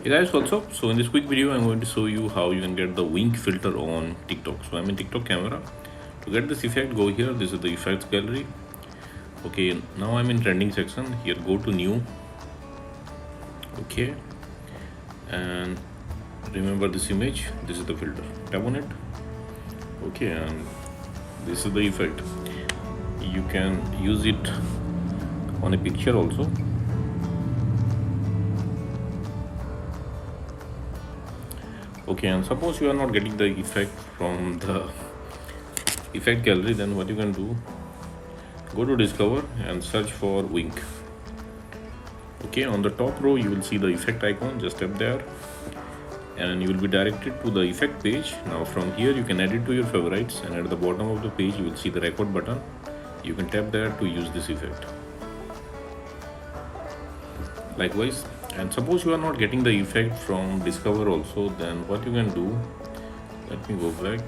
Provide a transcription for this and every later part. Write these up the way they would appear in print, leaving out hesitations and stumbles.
Hey guys, what's up? So in this quick video, I'm going to show you how you can get the wink filter on TikTok. So I'm in TikTok camera. To get this effect, go here. This is the effects gallery. Okay, now I'm in trending section. Here, go to new. Okay, and remember this image. This is the filter. Tap on it. Okay, and this is the effect. You can use it on a picture also. Okay, and suppose you are not getting the effect from the effect gallery, then what you can do, go to discover and search for wink. Okay, on the top row you will see the effect icon. Just tap there and you will be directed to the effect page. Now from here you can add it to your favorites, and at the bottom of the page you will see the record button. You can tap there to use this effect. Likewise, and suppose you are not getting the effect from discover also, then what you can do, let me go back.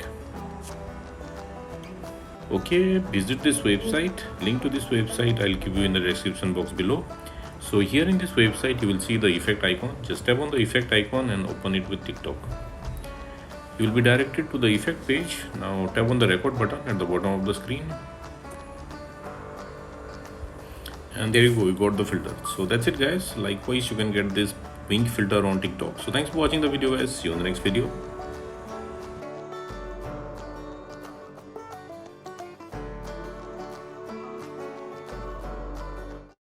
Okay, visit this website. Link to this website I'll give you in the description box below. So here in this website you will see the effect icon. Just tap on the effect icon and open it with TikTok. You will be directed to the effect page. Now tap on the record button at the bottom of the screen. And there you go, you got the filter. So that's it guys. Likewise, you can get this wink filter on TikTok. So thanks for watching the video guys. See you on the next video.